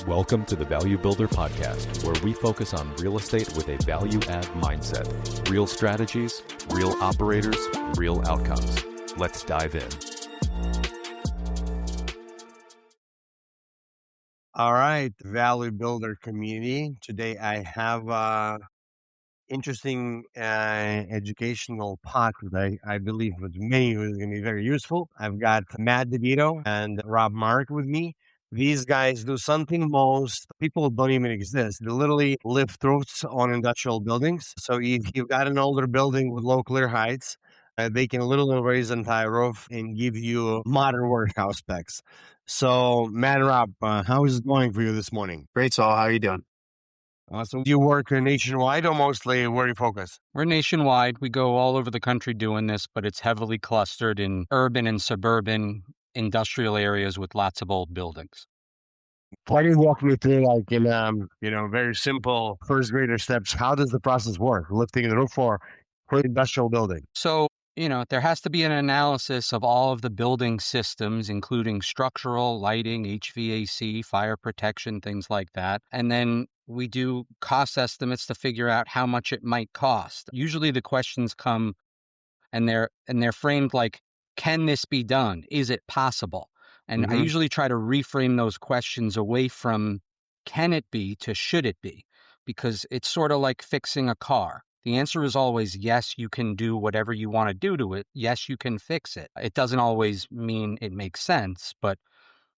Welcome to the Value Builder Podcast, where we focus on real estate with a value-add mindset. Real strategies, real operators, real outcomes. Let's dive in. All right, Value Builder community. Today I have interesting educational pod that I believe with many is going to be very useful. I've got Matt DeVito and Marek with me. These guys do something most people don't even exist. They literally lift roofs on industrial buildings. So if you've got an older building with low clear heights, they can literally raise an entire roof and give you modern warehouse specs. So, Matt and Rob, how is it going for you this morning? Great, Saul. How are you doing? So you work nationwide or mostly where do you focus? We're nationwide. We go all over the country doing this, but it's heavily clustered in urban and suburban industrial areas with lots of old buildings. Why don't you walk me through, like in very simple first grader steps? How does the process work? Lifting the roof for an industrial building. So, there has to be an analysis of all of the building systems, including structural, lighting, HVAC, fire protection, things like that. And then we do cost estimates to figure out how much it might cost. Usually the questions come and they're framed like, can this be done? Is it possible? And I usually try to reframe those questions away from can it be to should it be? Because it's sort of like fixing a car. The answer is always yes, you can do whatever you want to do to it. Yes, you can fix it. It doesn't always mean it makes sense, but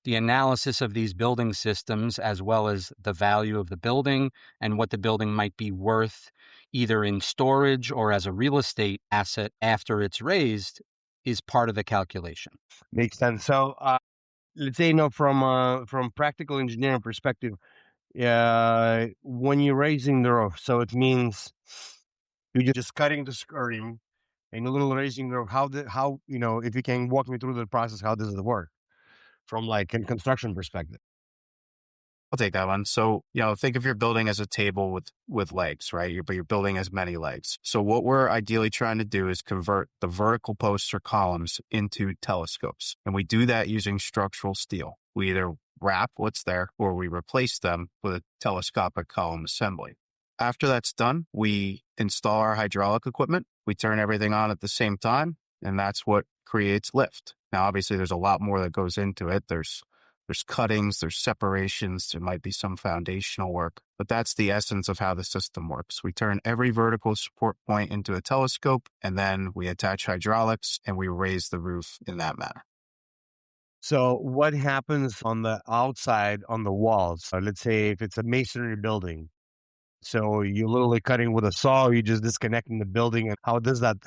the analysis of these building systems, as well as the value of the building and what the building might be worth, either in storage or as a real estate asset after it's raised, is part of the calculation. Makes sense. So let's say, from practical engineering perspective, when you're raising the roof, so it means you're just cutting the skirting and a little raising the roof. If you can walk me through the process, how does it work from like a construction perspective? I'll take that one. So, think of your building as a table with legs, right? But your building has many legs. So what we're ideally trying to do is convert the vertical posts or columns into telescopes. And we do that using structural steel. We either wrap what's there or we replace them with a telescopic column assembly. After that's done, we install our hydraulic equipment. We turn everything on at the same time, and that's what creates lift. Now, obviously, there's a lot more that goes into it. There's cuttings, there's separations, there might be some foundational work, but that's the essence of how the system works. We turn every vertical support point into a telescope, and then we attach hydraulics, and we raise the roof in that manner. So what happens on the outside on the walls? So let's say if it's a masonry building, so you're literally cutting with a saw, you're just disconnecting the building. And how does that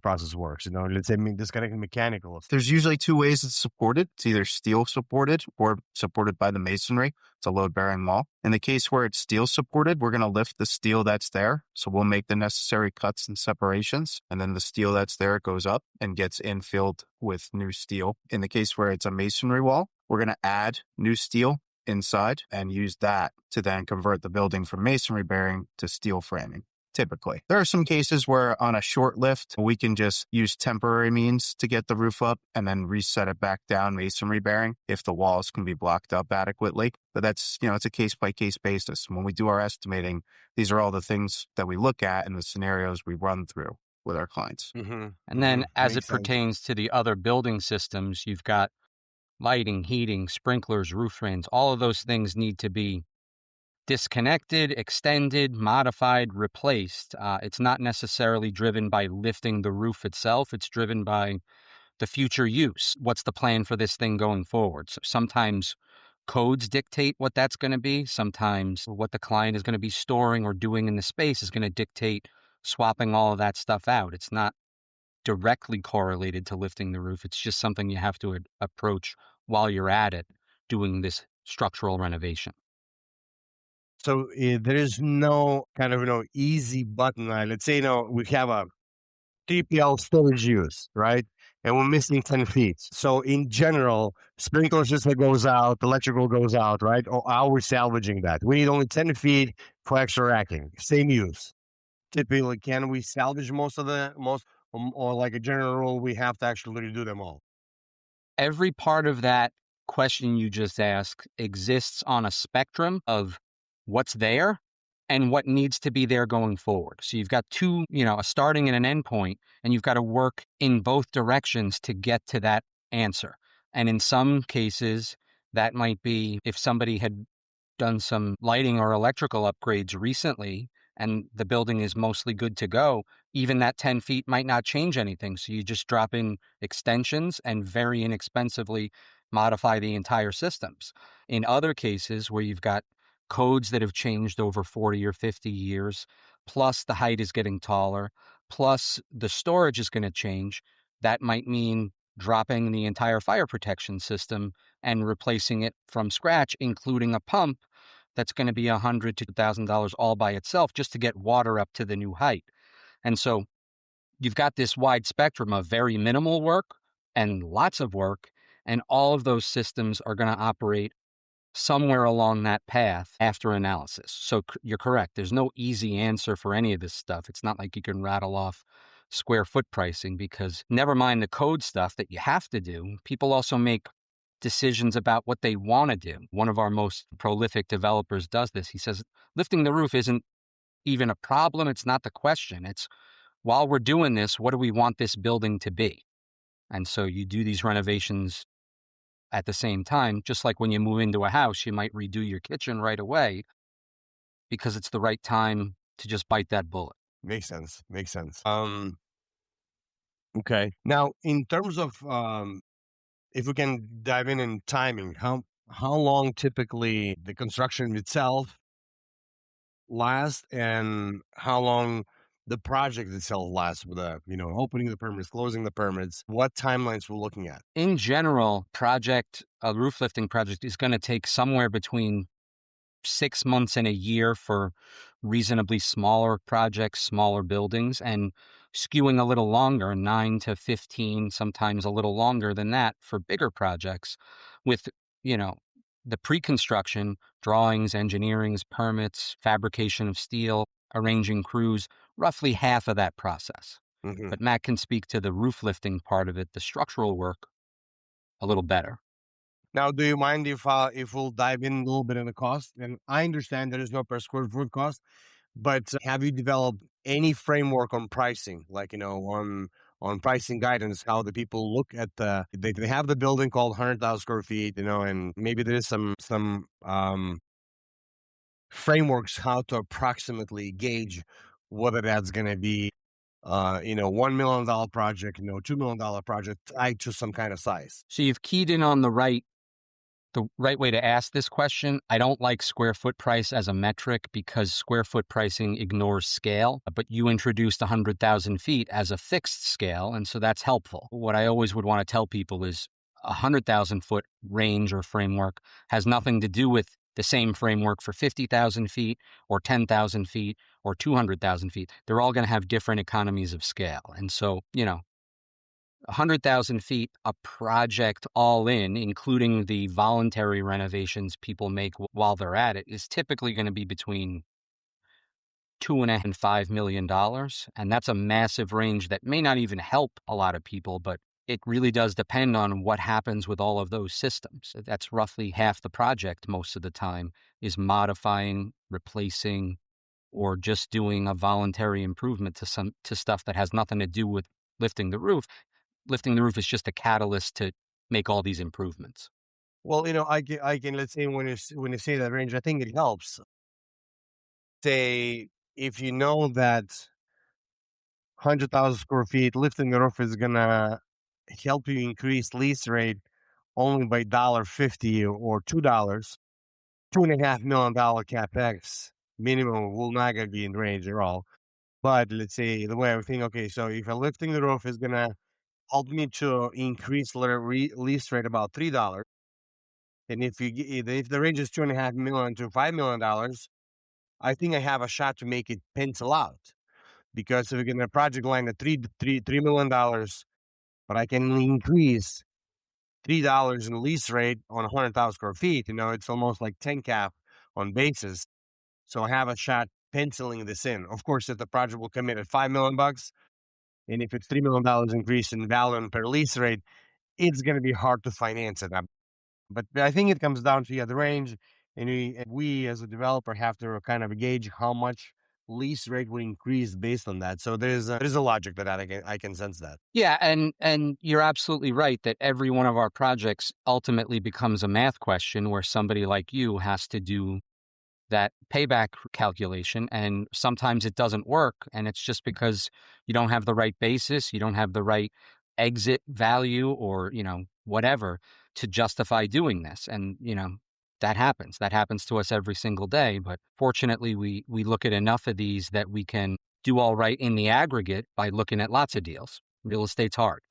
process work? Let's say disconnecting mechanical. There's usually two ways it's supported. It's either steel supported or supported by the masonry. It's a load bearing wall. In the case where it's steel supported, we're going to lift the steel that's there. So we'll make the necessary cuts and separations. And then the steel that's there goes up and gets infilled with new steel. In the case where it's a masonry wall, we're going to add new steel inside and use that to then convert the building from masonry bearing to steel framing. Typically, there are some cases where on a short lift, we can just use temporary means to get the roof up and then reset it back down masonry bearing if the walls can be blocked up adequately. But that's, it's a case by case basis. When we do our estimating, these are all the things that we look at and the scenarios we run through with our clients. And then as it pertains to the other building systems, you've got lighting, heating, sprinklers, roof drains. All of those things need to be disconnected, extended, modified, replaced. It's not necessarily driven by lifting the roof itself. It's driven by the future use. What's the plan for this thing going forward? So sometimes codes dictate what that's going to be. Sometimes what the client is going to be storing or doing in the space is going to dictate swapping all of that stuff out. It's not directly correlated to lifting the roof. It's just something you have to approach while you're at it doing this structural renovation. So there is no kind of easy button. Let's say we have a 3PL storage use, right? And we're missing 10 feet. So in general, sprinkler system goes out, electrical goes out, right? Or are we salvaging that? We need only 10 feet for extra racking. Same use. Typically, can we salvage or like a general rule, we have to actually do them all? Every part of that question you just asked exists on a spectrum of what's there and what needs to be there going forward. So you've got two, a starting and an end point, and you've got to work in both directions to get to that answer. And in some cases, that might be if somebody had done some lighting or electrical upgrades recently and the building is mostly good to go, even that 10 feet might not change anything. So you just drop in extensions and very inexpensively modify the entire systems. In other cases where you've got codes that have changed over 40 or 50 years, plus the height is getting taller, plus the storage is going to change, that might mean dropping the entire fire protection system and replacing it from scratch, including a pump that's going to be $100 to $2,000 all by itself just to get water up to the new height. And so you've got this wide spectrum of very minimal work and lots of work, and all of those systems are going to operate somewhere along that path after analysis. So you're correct. There's no easy answer for any of this stuff. It's not like you can rattle off square foot pricing, because never mind the code stuff that you have to do, people also make decisions about what they want to do. One of our most prolific developers does this. He says, lifting the roof isn't even a problem. It's not the question. It's, while we're doing this, what do we want this building to be? And so you do these renovations at the same time. Just like when you move into a house, you might redo your kitchen right away because it's the right time to just bite that bullet. Makes sense. Makes sense. Okay. Now, in terms of if we can dive in timing, how long typically the construction itself lasts, and how long the project itself lasts with opening the permits, closing the permits, what timelines we're looking at? In general, a roof lifting project is going to take somewhere between 6 months and a year for reasonably smaller projects, smaller buildings, and skewing a little longer, 9 to 15, sometimes a little longer than that for bigger projects, with, the pre-construction, drawings, engineerings, permits, fabrication of steel, arranging crews, roughly half of that process. Mm-hmm. But Matt can speak to the roof lifting part of it, the structural work, a little better. Now, do you mind if we'll dive in a little bit in the cost? And I understand there is no per square foot cost, but have you developed any framework on pricing, like on pricing guidance? How the people look at they have the building called 100,000 square feet, and maybe there is some frameworks how to approximately gauge whether that's going to be $1 million project, $2 million project tied to some kind of size. So you've keyed in on the right way to ask this question. I don't like square foot price as a metric because square foot pricing ignores scale, but you introduced 100,000 feet as a fixed scale, and so that's helpful. What I always would want to tell people is 100,000 foot range or framework has nothing to do with the same framework for 50,000 feet or 10,000 feet or 200,000 feet. They're all going to have different economies of scale. And so, 100,000 feet, a project all in, including the voluntary renovations people make while they're at it, is typically going to be between $2.5 and $5 million. And that's a massive range that may not even help a lot of people, but it really does depend on what happens with all of those systems. That's roughly half the project most of the time, is modifying, replacing, or just doing a voluntary improvement to stuff that has nothing to do with lifting the roof. Lifting the roof is just a catalyst to make all these improvements. Well, I can let's say when you say that range, I think it helps. Say if you know that 100,000 square feet lifting the roof is gonna help you increase lease rate only by $1.50 or $2, $2.5 million capex minimum will not gonna be in range at all. But let's say the way I think, okay, so if a lifting the roof is gonna help me to increase lease rate about $3. And if the range is $2.5 million to $5 million, I think I have a shot to make it pencil out. Because if we get a project line at $3 million, but I can increase $3 in lease rate on 100,000 square feet, it's almost like 10 cap on basis. So I have a shot penciling this in. Of course, if the project will come in at $5 million, and if it's $3 million increase in value per lease rate, it's going to be hard to finance it. But I think it comes down to the range, and we as a developer have to kind of gauge how much lease rate will increase based on that. So there's a logic to that. I can sense that. Yeah, and you're absolutely right that every one of our projects ultimately becomes a math question where somebody like you has to do that payback calculation, and sometimes it doesn't work, and it's just because you don't have the right basis, you don't have the right exit value, or whatever to justify doing this. And that happens to us every single day. But fortunately, we look at enough of these that we can do all right in the aggregate by looking at lots of deals. Real estate's hard.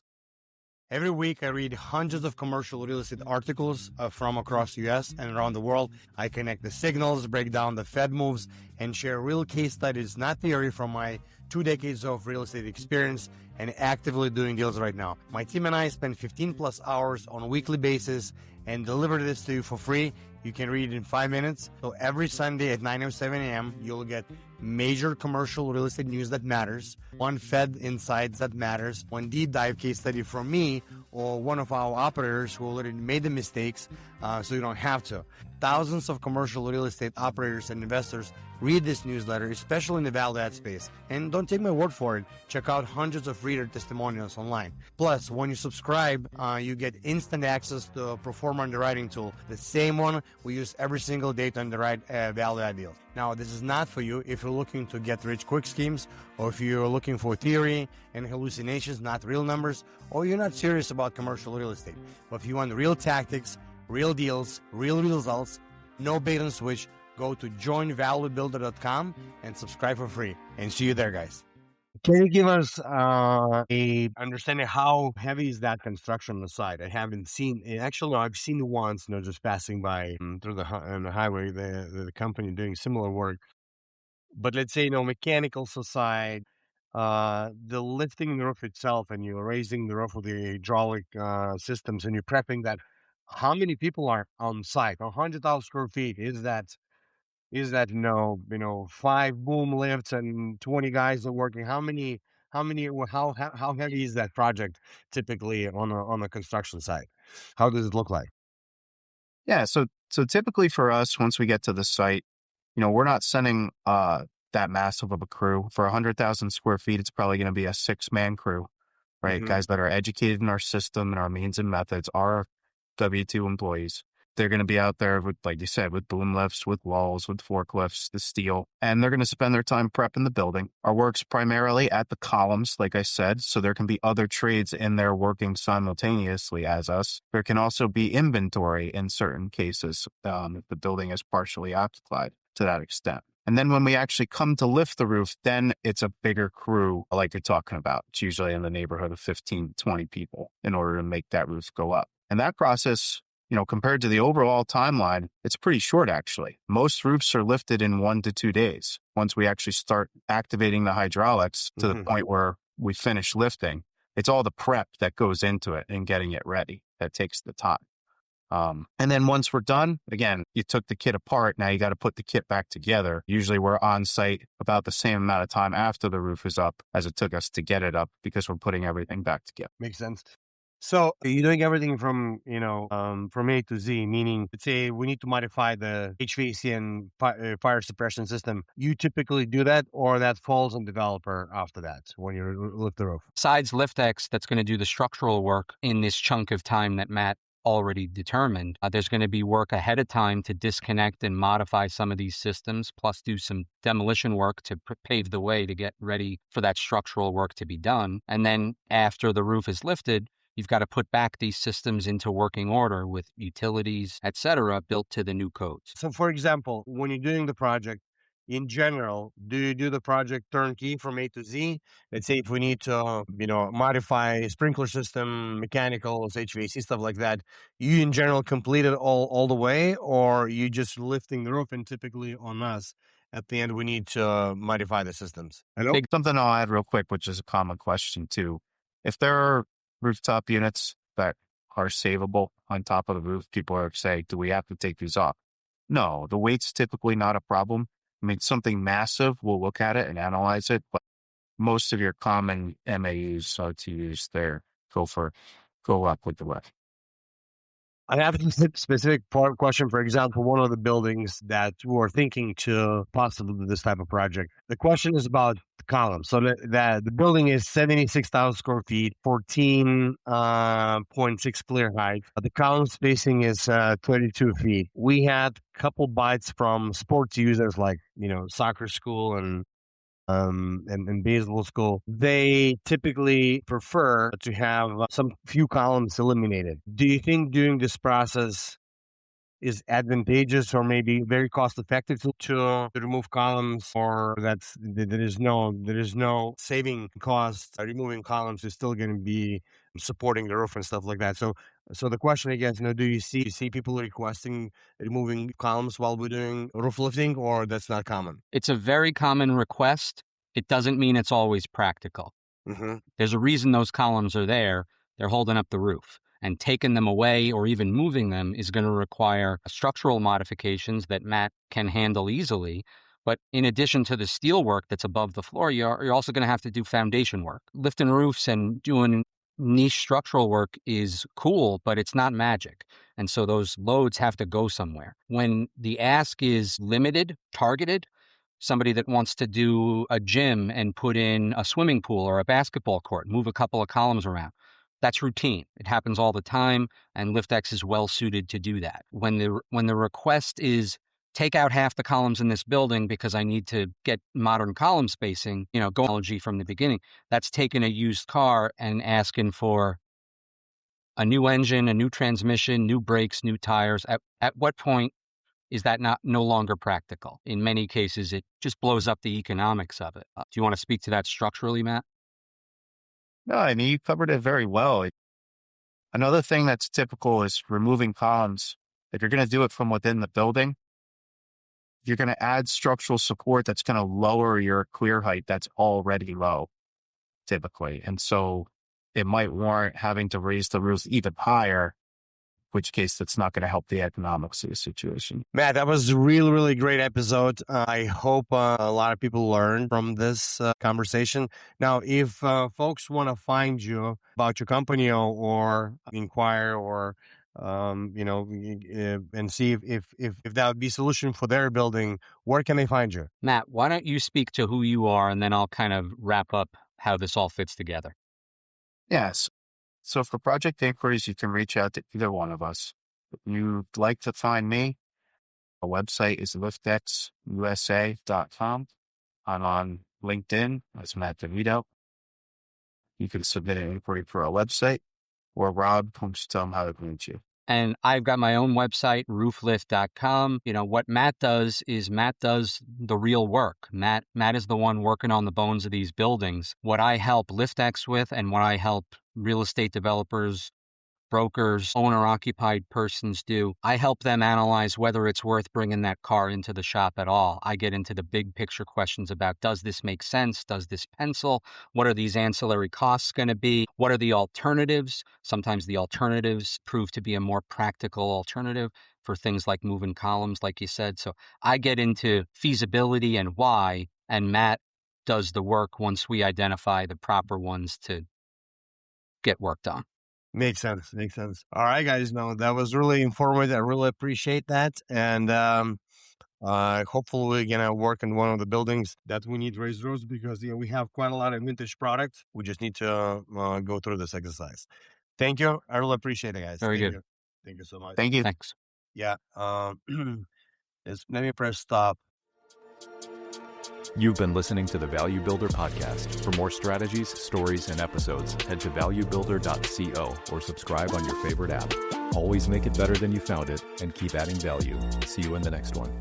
Every week, I read hundreds of commercial real estate articles from across the U.S. and around the world. I connect the signals, break down the Fed moves, and share real case studies, not theory, from my 2 decades of real estate experience and actively doing deals right now. My team and I spend 15 plus hours on a weekly basis and deliver this to you for free. You can read it in 5 minutes. So every Sunday at 9:07 a.m., you'll get major commercial real estate news that matters, one Fed insights that matters, one deep dive case study from me or one of our operators who already made the mistakes, so you don't have to. Thousands of commercial real estate operators and investors read this newsletter, especially in the value add space. And don't take my word for it. Check out hundreds of reader testimonials online. Plus, when you subscribe, you get instant access to a Proforma underwriting tool, the same one we use every single day to underwrite value add deals. Now, this is not for you if you're looking to get rich quick schemes, or if you're looking for theory and hallucinations, not real numbers, or you're not serious about commercial real estate. But if you want real tactics, real deals, real results, no bait and switch, go to joinvaluebuilder.com and subscribe for free. And see you there, guys. Can you give us a understanding how heavy is that construction on the side? I haven't seen it. Actually, no, I've seen it once, just passing by through on the highway, the company doing similar work. But let's say, mechanical side, the lifting the roof itself, and you're raising the roof with the hydraulic systems, and you're prepping that. How many people are on site? 100,000 square feet. Is that 5 boom lifts and 20 guys are working? How heavy is that project typically on a construction site? How does it look like? Yeah. So typically for us, once we get to the site, we're not sending that massive of a crew. For 100,000 square feet, it's probably going to be a 6-man crew, right? Mhm. Guys that are educated in our system and our means and methods, are W-2 employees. They're going to be out there with, like you said, with boom lifts, with walls, with forklifts, the steel, and they're going to spend their time prepping the building. Our work's primarily at the columns, like I said, so there can be other trades in there working simultaneously as us. There can also be inventory in certain cases if the building is partially occupied to that extent. And then when we actually come to lift the roof, then it's a bigger crew like you're talking about. It's usually in the neighborhood of 15 to 20 people in order to make that roof go up. And that process, compared to the overall timeline, it's pretty short, actually. Most roofs are lifted in 1 to 2 days. Once we actually start activating the hydraulics to the point where we finish lifting, it's all the prep that goes into it and getting it ready that takes the time. And then once we're done, again, you took the kit apart. Now you got to put the kit back together. Usually we're on site about the same amount of time after the roof is up as it took us to get it up, because we're putting everything back together. Makes sense. So you're doing everything from A to Z, meaning, let's say we need to modify the HVAC and fire suppression system. You typically do that, or that falls on developer after that when you lift the roof? Besides LiftX, that's going to do the structural work in this chunk of time that Matt already determined, there's going to be work ahead of time to disconnect and modify some of these systems, plus do some demolition work to pave the way to get ready for that structural work to be done. And then after the roof is lifted, you've got to put back these systems into working order with utilities, et cetera, built to the new codes. So, for example, when you're doing the project, in general, do you do the project turnkey from A to Z? Let's say if we need to, modify sprinkler system, mechanicals, HVAC, stuff like that, you in general complete it all the way, or you just lifting the roof, and typically on us, at the end, we need to modify the systems? Hello? Something I'll add real quick, which is a common question too. If there are rooftop units that are savable on top of the roof, people are saying, do we have to take these off? No, the weight's typically not a problem. I mean, something massive, we'll look at it and analyze it, but most of your common MAUs, OTUs there, go up with the weight. I have a specific question. For example, one of the buildings that we're thinking to possibly do this type of project. The question is about the columns. So the building is 76,000 square feet, 14.6 clear height. The column spacing is 32 feet. We had a couple bites from sports users like, soccer school and baseball school. They typically prefer to have some few columns eliminated. Do you think doing this process is advantageous or maybe very cost effective to remove columns, or there is no saving cost? Removing columns is still going to be supporting the roof and stuff like that. So the question again, do you see people requesting removing columns while we're doing roof lifting, or that's not common? It's a very common request. It doesn't mean it's always practical. Mm-hmm. There's a reason those columns are there. They're holding up the roof. And taking them away or even moving them is going to require structural modifications that Matt can handle easily. But in addition to the steel work that's above the floor, you're also going to have to do foundation work. Lifting roofs and doing niche structural work is cool, but it's not magic. And so those loads have to go somewhere. When the ask is limited, targeted, somebody that wants to do a gym and put in a swimming pool or a basketball court, move a couple of columns around, that's routine. It happens all the time, and LiftX is well suited to do that. When the request is take out half the columns in this building because I need to get modern column spacing, go technology from the beginning, that's taking a used car and asking for a new engine, a new transmission, new brakes, new tires. At what point is that no longer practical? In many cases, it just blows up the economics of it. Do you want to speak to that structurally, Matt? No, I mean, you covered it very well. Another thing that's typical is removing columns. If you're going to do it from within the building, you're going to add structural support that's going to lower your clear height that's already low, typically. And so it might warrant having to raise the roof even higher, which case that's not going to help the economics of the situation. Matt, that was a really, really great episode. I hope a lot of people learned from this conversation. Now, if folks want to find you about your company or inquire or, and see if that would be a solution for their building, where can they find you? Matt, why don't you speak to who you are, and then I'll kind of wrap up how this all fits together. Yes. So for project inquiries, you can reach out to either one of us. If you'd like to find me, our website is liftxusa.com. I'm on LinkedIn as Matt DeVito. You can submit an inquiry for our website, or Rob can just tell them how to reach you. And I've got my own website, rooflift.com. What Matt does is Matt does the real work. Matt is the one working on the bones of these buildings. What I help LiftX with and what I help real estate developers, brokers, owner-occupied persons do, I help them analyze whether it's worth bringing that car into the shop at all. I get into the big picture questions about, does this make sense? Does this pencil? What are these ancillary costs going to be? What are the alternatives? Sometimes the alternatives prove to be a more practical alternative for things like moving columns, like you said. So I get into feasibility and why, and Matt does the work once we identify the proper ones to get work done. Makes sense. All right, guys. No, that was really informative. I really appreciate that. And hopefully we're going to work in one of the buildings that we need raised roofs because we have quite a lot of vintage products. We just need to go through this exercise. Thank you. I really appreciate it, guys. Very good. Thank you so much. Thank you. Thanks. Yeah. Let me press stop. You've been listening to the Value Builder Podcast. For more strategies, stories, and episodes, head to valuebuilder.co or subscribe on your favorite app. Always make it better than you found it and keep adding value. See you in the next one.